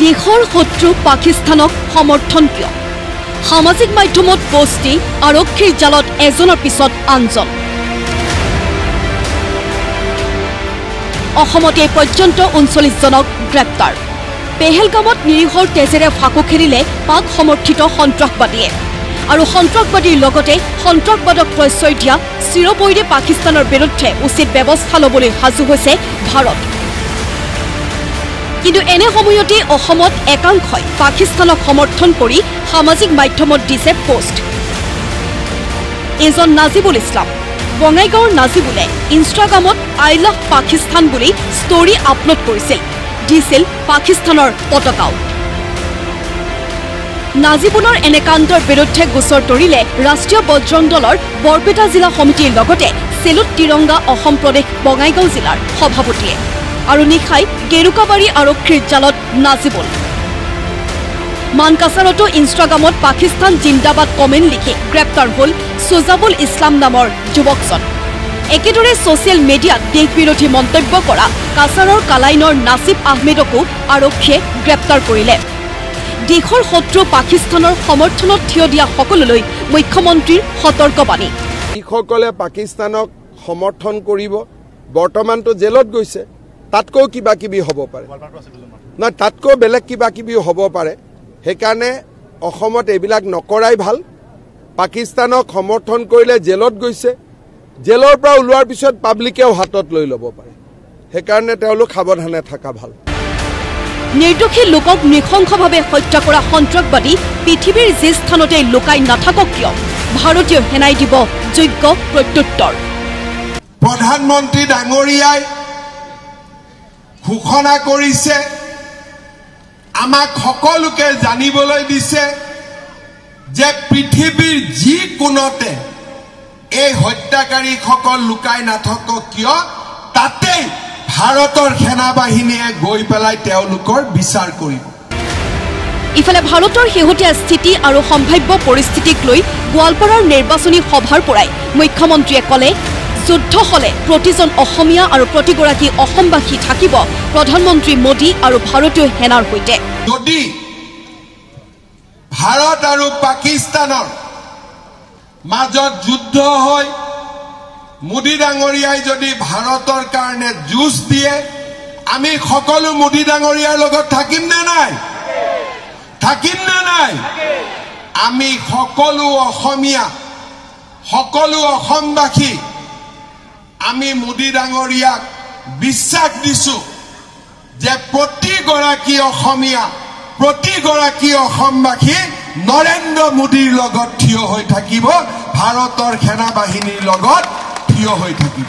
দেশৰ শত্ৰু পাকিস্তানক সমৰ্থন কিয়? সামাজিক মাধ্যমত পোষ্টি আৰক্ষীৰ জালত এজনৰ পিছত আনজন। অসমতে পৰ্যন্ত 39জনক গ্ৰেপ্তাৰ। পেহেলগামত নিৰীহৰ তেজেৰে ফাকু খেলিলে পাক সমৰ্থিত সন্ত্ৰাসবাদীয়ে আৰু সন্ত্ৰাসবাদীৰ লগতে সন্ত্ৰাসবাদক প্ৰশ্ৰয় দিয়া চিৰবৈৰী পাকিস্তানৰ বিৰুদ্ধে উচিত ব্যৱস্থা ল'বলৈ সাজু হৈছে ভাৰত। কিন্তু এনে সময়তে অসমত একাংশই পাকিস্তানক সমৰ্থন কৰি সামাজিক মাধ্যমত দিছে পোষ্ট। এজন নাজিবুল ইছলাম বঙাইগাঁৱৰ নাজিবুলে ইনষ্টাগ্ৰামত আই লাভ পাকিস্তান বুলি ষ্টৰি আপলোড কৰিছিল, দিছিল পাকিস্তানৰ পতাকাও। নাজিবুলৰ এনে কাণ্ডৰ বিৰুদ্ধে গোচৰ তৰিলে ৰাষ্ট্ৰীয় বজৰং দলৰ বৰপেটা জিলা সমিতিৰ লগতে চেলুত তিৰংগা অসম প্ৰদেশ বঙাইগাঁও জিলাৰ সভাপতিয়ে আৰু নিশাই গেৰুকাবাৰী আৰক্ষীৰ জালত নাজিবুল। মানকাছাৰতো ইনষ্টাগ্ৰামত পাকিস্তান জিন্দাবাদ কমেণ্ট লিখি গ্ৰেপ্তাৰ হ'ল সুজাবুল ইছলাম নামৰ যুৱকজন। একেদৰে ছ'চিয়েল মিডিয়াত দেশবিৰোধী মন্তব্য কৰা কাছাৰৰ কালাইনৰ নাছিব আহমেদকো আৰক্ষীয়ে গ্ৰেপ্তাৰ কৰিলে। দেশৰ শত্ৰু পাকিস্তানৰ সমৰ্থনত থিয় দিয়া সকললৈ মুখ্যমন্ত্ৰীৰ সতৰ্কবাণী। যিসকলে পাকিস্তানক সমৰ্থন কৰিব বৰ্তমানটো জেলত গৈছে, তাতকৈ কিবা কিবি হ'ব পাৰে, নহয় তাতকৈ বেলেগ কিবা কিবি হ'ব পাৰে। সেইকাৰণে অসমত এইবিলাক নকৰাই ভাল। পাকিস্তানক সমৰ্থন কৰিলে জেলত গৈছে, জেলৰ পৰা ওলোৱাৰ পিছত পাব্লিকেও হাতত লৈ ল'ব পাৰে। সেইকাৰণে তেওঁলোক সাৱধানে থকা ভাল। নিৰ্দোষী লোকক নৃশংসভাৱে হত্যা কৰা সন্ত্ৰাসবাদী পৃথিৱীৰ যি স্থানতে লুকাই নাথাকক কিয়, ভাৰতীয় সেনাই দিব যোগ্য প্ৰত্যুত্তৰ। প্ৰধানমন্ত্ৰী ডাঙৰীয়াই ঘোষণা কৰিছে, আমাক সকলোকে জানিবলৈ দিছে যে পৃথিৱীৰ যি কোণতে এই হত্যাকাৰীসকল লুকাই নাথাকক কিয়, তাতেই ভাৰতৰ সেনাবাহিনীয়ে গৈ পেলাই তেওঁলোকৰ বিচাৰ কৰিব। ইফালে ভাৰতৰ শেহতীয়া স্থিতি আৰু সম্ভাৱ্য পৰিস্থিতিক লৈ গোৱালপাৰাৰ নিৰ্বাচনী সভাৰ পৰাই মুখ্যমন্ত্ৰীয়ে ক'লে, যুদ্ধ হ'লে প্ৰতিজন অসমীয়া আৰু প্ৰতিগৰাকী অসমবাসী থাকিব প্ৰধানমন্ত্ৰী মোদী আৰু ভাৰতীয় সেনাৰ সৈতে। যদি ভাৰত আৰু পাকিস্তানৰ মাজত যুদ্ধ হয়, মোদী ডাঙৰীয়াই যদি ভাৰতৰ কাৰণে যুঁজ দিয়ে, আমি সকলো মোদী ডাঙৰীয়াৰ লগত থাকিম নে নাই? থাকিম নে নাই? আমি সকলো অসমীয়া, সকলো অসমবাসী আমি মোদী ডাঙৰীয়াক বিশ্বাস দিছো যে প্ৰতিগৰাকী অসমীয়া, প্ৰতিগৰাকী অসমবাসী নৰেন্দ্ৰ মোদীৰ লগত থিয় হৈ থাকিব, ভাৰতৰ সেনাবাহিনীৰ লগত থিয় হৈ থাকিব।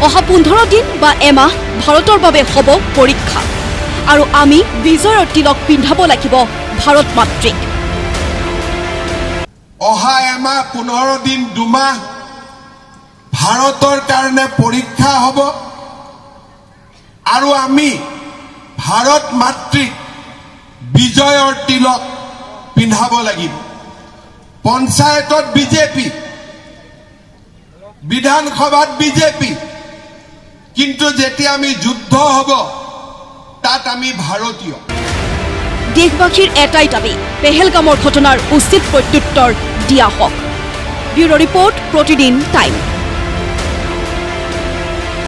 অহা 15 দিন বা এমাহ ভাৰতৰ বাবে হ'ব পৰীক্ষা আৰু আমি বিজয়ৰ তিলক পিন্ধাব লাগিব ভাৰত মাতৃক। অহা এমাহ 15 দিন 2 মাহ ভাৰতৰ কাৰণে পৰীক্ষা হ'ব আৰু আমি ভাৰত মাতৃক বিজয়ৰ তিলক পিন্ধাব লাগিব। পঞ্চায়তত বিজেপি, বিধানসভাত বিজেপি, কিন্তু যেতিয়া আমি যুদ্ধ হ'ব তাত আমি ভাৰতীয়। দেশবাসীৰ এটাই দাবী, পেহেলগামৰ ঘটনাৰ উচিত প্ৰত্যুত্তৰ দিয়া হওক। ব্যুৰো ৰিপৰ্ট, প্ৰতিদিন টাইম।